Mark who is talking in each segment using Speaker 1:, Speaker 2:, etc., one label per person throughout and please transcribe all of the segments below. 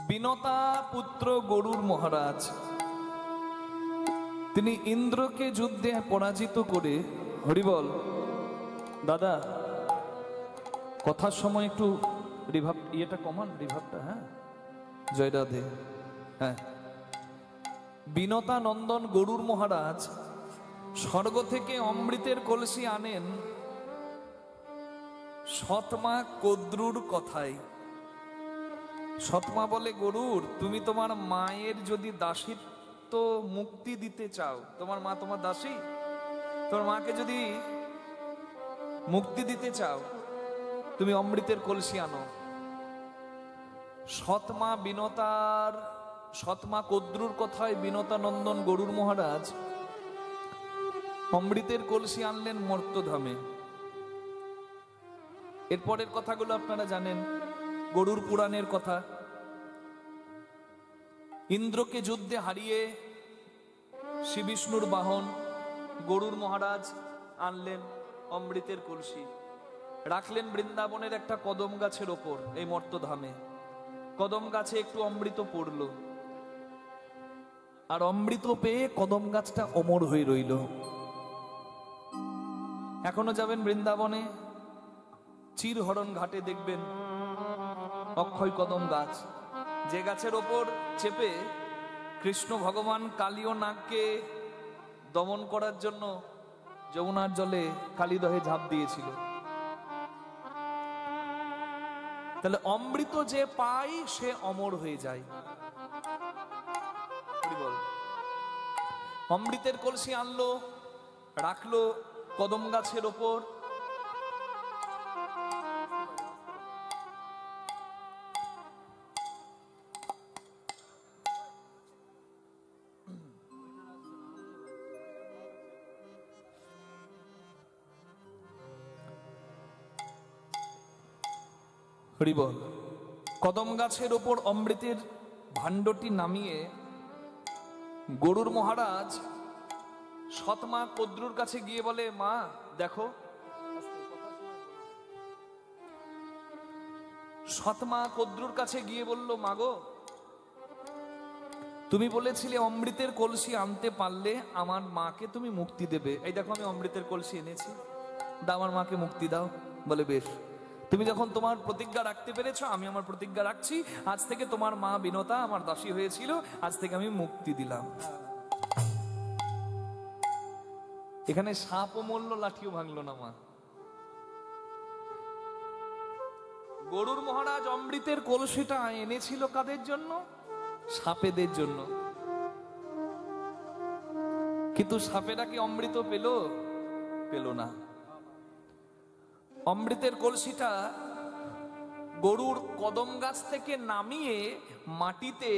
Speaker 1: বিনতা পুত্র গরুর মহারাজ তিনি ইন্দ্রকে যুদ্ধে পরাজিত করে, হরিবল দাদা কথার সময় একটু রিভাব ইয়েটা কমান, রিভাবটা। হ্যাঁ, জয় রাধে। হ্যাঁ, বিনতা নন্দন গরুর মহারাজ স্বর্গ থেকে অমৃতের কলসি আনেন সৎমা কদ্রুর কথায়। সৎমা বলে, গরুর তুমি তোমার মায়ের যদি দাসিত্ব মুক্তি দিতে চাও, তোমার মা তোমার দাসী, তোমার মাকে যদি মুক্তি দিতে চাও তুমি অমৃতের কলসি আনো। সৎমা কদ্রুর কথায় বিনতা নন্দন গরুর মহারাজ অমৃতের কলসি আনলেন মর্তধামে। এরপরের কথাগুলো আপনারা জানেন, গরুর পুরাণের কথা। ইন্দ্রকে যুদ্ধে হারিয়ে শ্রী বিষ্ণুর বাহন গরুর মহারাজ আনলেন অমৃতের কলসি, রাখলেন বৃন্দাবনের একটা কদম গাছের ওপর। এই মর্তধামে কদম গাছে একটু অমৃত পড়ল, আর অমৃত পেয়ে কদম গাছটা অমর হয়ে রইল। এখনো যাবেন বৃন্দাবনে, চিরহরণ ঘাটে দেখবেন অক্ষয় কদম গাছ, যে গাছের ওপর চেপে কৃষ্ণ ভগবান কালীয় নাগকে দমন করার জন্য যমুনার জলে কালীদহে ঝাঁপ দিয়েছিল। তাহলে অমৃত যে পায় সে অমর হয়ে যায়। অমৃতের কলসি আনলো, রাখলো কদম গাছের ওপর। হরিবল। কদম গাছের ওপর অমৃতের ভাণ্ডটি নামিয়ে গরুর মহারাজ সৎমা কদ্রুর কাছে গিয়ে বলে, মা দেখো। সৎমা কদ্রুর কাছে গিয়ে বলল, মাগো তুমি বলেছিলে অমৃতের কলসি আনতে পারলে আমার মাকে তুমি মুক্তি দেবে। এই দেখো আমি অমৃতের কলসি এনেছি, দাও আমার মাকে মুক্তি দাও। বলে, বেশ, তুমি যখন তোমার প্রতিজ্ঞা রাখতে পেরেছো, আমি আমার প্রতিজ্ঞা রাখছি। আজ থেকে তোমার মা বিনতা আমার দাসী হয়েছিল, আজ থেকে আমি মুক্তি দিলাম। এখানে সাপও মরল, লাঠিও ভাঙলো না মা। গরুর মহারাজ অমৃতের কলসিটা এনেছিল কাদের জন্য? সাপেদের জন্য। কিন্তু সাপেরা কি অমৃত পেল? পেল না। অমৃতের কলসিটা গরুর কদম গাছ থেকে নামিয়ে মাটিতে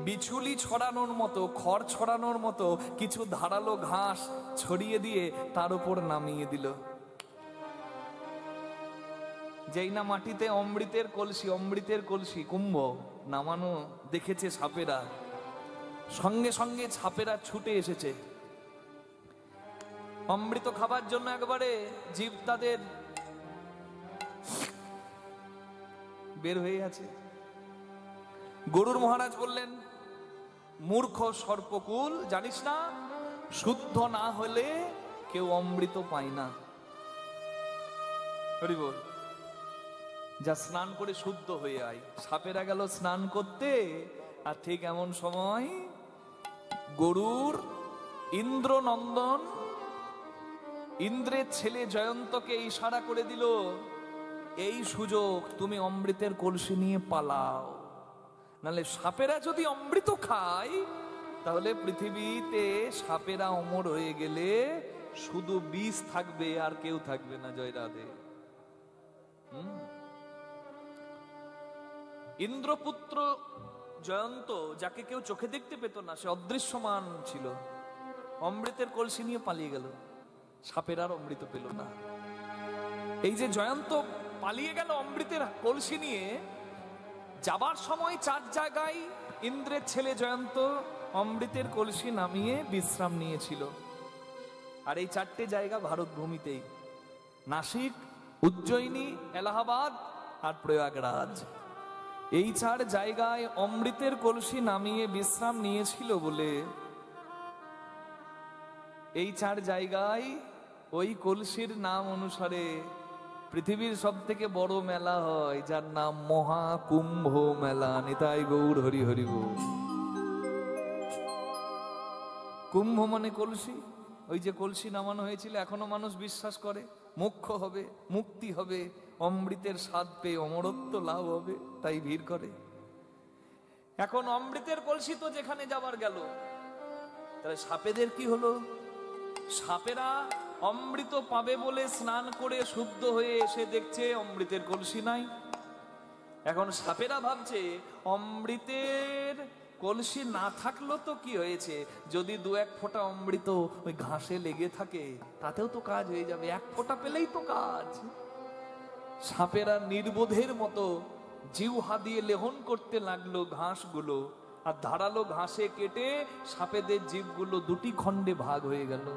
Speaker 1: বিছুলি ছড়ানোর মতো, খড় ছড়ানোর মতো কিছু ধারালো ঘাস ছড়িয়ে দিয়ে তার উপর নামিয়ে দিল। যেই না মাটিতে অমৃতের কলসি কুম্ভ নামানো দেখেছে সাপেরা, সঙ্গে সঙ্গে সাপেরা ছুটে এসেছে অমৃত খাবার জন্য। একবারে জীব তাদের বের হয়ে আছে। গরুর মহারাজ বললেন, মূর্খ সর্পকুল, জানিস না শুদ্ধ না হলে কেউ অমৃত পায় না। হরি বল। যা স্নান করে শুদ্ধ হয়ে আয়। সাপেরা গেল স্নান করতে, আর ঠিক এমন সময় গরুর ইন্দ্রনন্দন ইন্দ্রের ছেলে জয়ন্তকে ইশারা করে দিল, এই সুযোগ, তুমি অমৃতের কলসি নিয়ে পালাও, নাহলে সাপেরা যদি অমৃত খায় তাহলে পৃথিবীতে সাপেরা অমর হয়ে গেলে শুধু বিষ থাকবে, আর কেউ থাকবে না। জয় রাধে। ইন্দ্রপুত্র জয়ন্ত, যাকে কেউ চোখে দেখতে পেত না, সে অদৃশ্যমান ছিল, অমৃতের কলসি নিয়ে পালিয়ে গেল। সাপের আর অমৃত পেল না। এই যে জয়ন্ত পালিয়ে গেল অমৃতের কলসি নিয়ে, যাবার সময় 4 জায়গায় ইন্দ্রের ছেলে জয়ন্ত অমৃতের কলসি নামিয়ে বিশ্রাম নিয়েছিল। আর এই 4টে জায়গা ভারত ভূমিতেই, নাসিক, উজ্জয়িনী, এলাহাবাদ আর প্রয়াগরাজ। এই 4 জায়গায় অমৃতের কলসি নামিয়ে বিশ্রাম নিয়েছিল বলে এই 4 জায়গায় ওই কলসির নাম অনুসারে পৃথিবীর সব থেকে বড় মেলা হয়, যার নাম মহাকুম্ভ মেলা। নিতাই গৌর হরি হরি বল। কুম্ভ মানে কলসি। ওই যে কলসি নামানো হয়েছিল, এখনো মানুষ বিশ্বাস করে মোক্ষ হবে, মুক্তি হবে, অমৃতের স্বাদ পেয়ে অমরত্ব লাভ হবে, তাই ভিড় করে। এখন অমৃতের কলসি তো যেখানে যাবার গেল, তাহলে সাপেদের কি হলো? সাপেরা অমৃত পাবে বলে স্নান করে শুদ্ধ হয়ে এসে দেখছে অমৃতের কলসি নাই। এখন সাপেরা ভাবছে অমৃতের কলসি না থাকলো তো কি হয়েছে, যদি 2-1 ফোঁটা অমৃত ওই ঘাসে লেগে থাকে তাতেও তো কাজ হয়ে যাবে, 1 ফোঁটা পেলেই তো কাজ। সাপেরা নির্বোধের মতো জিহ্বা দিয়ে লেহন করতে লাগলো ঘাসগুলো, আর ধারালো ঘাসে কেটে সাপেদের জীবগুলো 2টি খণ্ডে ভাগ হয়ে গেল।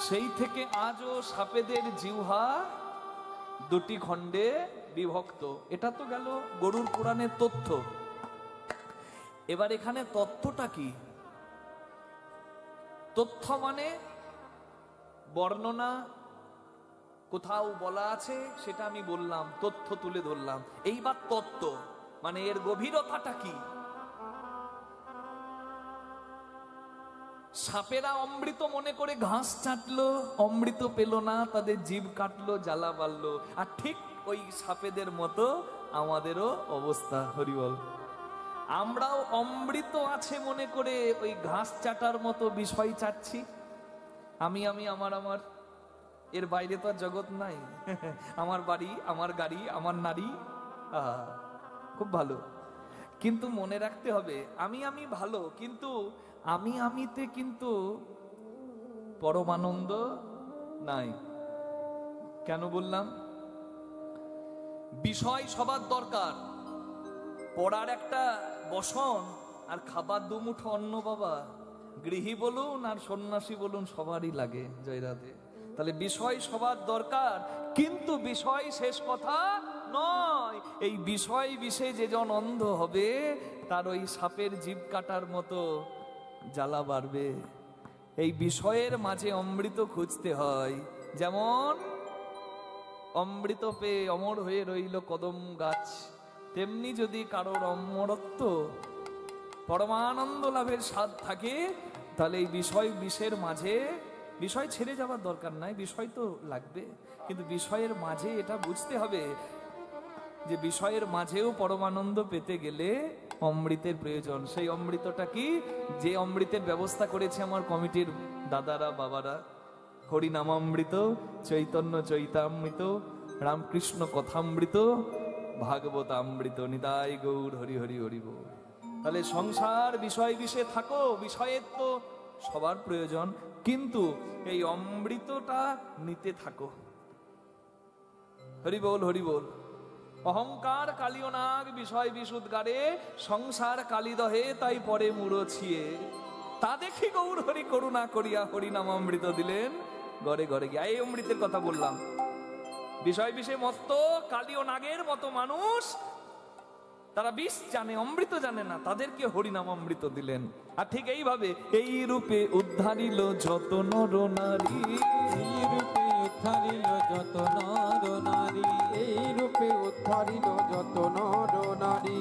Speaker 1: সেই থেকে আজও সাপেদের জিহ্বা 2টি খণ্ডে বিভক্ত। এটা তো গেল গরুর পুরাণের তথ্য। এবার এখানে তথ্যটা কি? তথ্য মানে বর্ণনা, কোথাও বলা আছে সেটা আমি বললাম, তথ্য তুলে ধরলাম। এইবার তত্ত্ব মানে এর গভীরতাটা কি? সাপেরা অমৃত মনে করে ঘাস চাটলো, অমৃত পেল না, তাদের জীব কাটলো, জ্বালা বাড়লো। আর ঠিক ওই সাপেদের মতো আমাদেরও অবস্থা। হরিবল। আমরাও অমৃত আছে মনে করে ওই ঘাস চাটার মতো বিষয় চাচ্ছি। আমি আমার আমার, এর বাইরে তো আর জগৎ নাই। আমার বাড়ি, আমার গাড়ি, আমার নারী, খুব ভালো। কিন্তু মনে রাখতে হবে আমি ভালো, কিন্তু আমিতে কিন্তু পরমানন্দ নাই। কেন বললাম? বিষয় সবার দরকার, পড়ার একটা বসন আর খাবার 2 মুঠো অন্ন বাবা, গৃহী বলুন আর সন্ন্যাসী বলুন সবারই লাগে। জয় রাধে। তাহলে বিষয় সবার দরকার, কিন্তু বিষয় শেষ কথা নয়। এই বিষয় বিষয়ে যেজন অন্ধ হবে তার ওই সাপের জীব কাটার মতো জ্বালা বাড়বে। এই বিষয়ের মাঝে অমৃত খুঁজতে হয়। যেমন অমৃত পেয়ে অমর হয়ে রইল কদম গাছ, তেমনি যদি কারোর অমরত্ব পরমানন্দ লাভের স্বাদ থাকে, তাহলে এই বিষয় বিষের মাঝে, বিষয় ছেড়ে যাওয়ার দরকার নাই, বিষয় তো লাগবে, কিন্তু বিষয়ের মাঝে এটা বুঝতে হবে যে বিষয়ের মাঝেও পরমানন্দ পেতে গেলে অমৃতের প্রয়োজন। সেই অমৃতটা কি? যে অমৃতের ব্যবস্থা করেছে আমার কমিটির দাদারা বাবারা। হরিনামামৃত, চৈতন্য চৈতামৃত, রামকৃষ্ণ কথামৃত, ভাগবতামৃত। নিতাই গৌর হরি হরি হরি বল। তাহলে সংসার বিষয় বিষয়ে থাকো, বিষয়ের তো সবার প্রয়োজন, কিন্তু এই অমৃতটা নিতে থাকো। হরি বল হরি বল। অহংকার কালিও নাগ বিষয় বিশুদ্গারে, সংসার কালিদহে তাই পরে মুড়ছিয়ে। তা দেখি গৌর হরি করুণা করিয়া হরিনাম অমৃত দিলেন ঘরে ঘরে গিয়া। এই অমৃতের কথা বললাম। বিষয় বিষয়ে মত্ত কালিও নাগের মতো মানুষ, তারা বিষ জানে, অমৃত জানে না, তাদেরকে হরিনাম অমৃত দিলেন। আর ঠিক এইভাবে এই রূপে উদ্ধারিল যত নর নারী,
Speaker 2: এই রূপে উদ্ধারিল যত নর নারী, এই রূপে উদ্ধারিল যত নর নারী।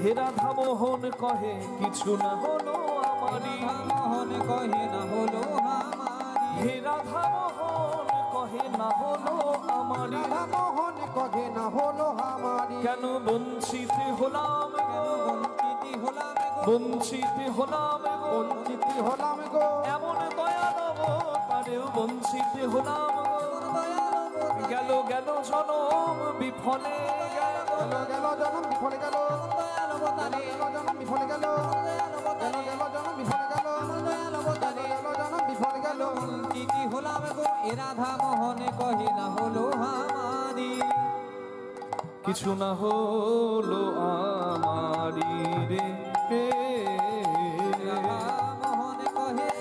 Speaker 1: হে রাধা মোহন কহে কিছু না হলো আমারি,
Speaker 2: মোহন কহে না হলো আমারি।
Speaker 1: হে রাধা মোহন কহে না হলো আমারি,
Speaker 2: রাধা মোহন কহে না হলো আমারি।
Speaker 1: কেন বঞ্চিত হলাম গো,
Speaker 2: বঞ্চিত হলাম গো,
Speaker 1: বঞ্চিত হলাম গো,
Speaker 2: বঞ্চিত হলাম গো।
Speaker 1: এমন দয়াল তারেও বঞ্চিত হলাম গো। গেল গেল জনম বিফলে গেল,
Speaker 2: গেল গেল জনম বিফলে গেল, গেল গেল জনম বিফলে গেল, গেল গেল জনম বিফলে গেল, গেল গেল জনম বিফলে গেল। বঞ্চিত হলাম গো, এ রাধা মোহন কহে না হলো আমারি।
Speaker 1: কিছু না হলো আমারি রে,
Speaker 2: রাধা মোহন কহে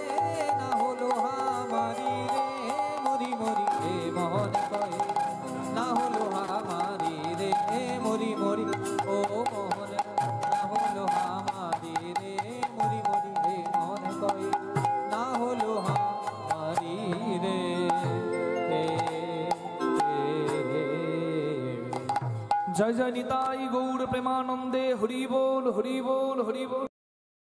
Speaker 2: না হলো আমারি রে। মরি মরি রে মোহন কহে না হলো আমারি রে। মরি মরি
Speaker 1: জয় জয় নিতাই গৌর প্রেমানন্দে হরি বল হরি বল হরি বল।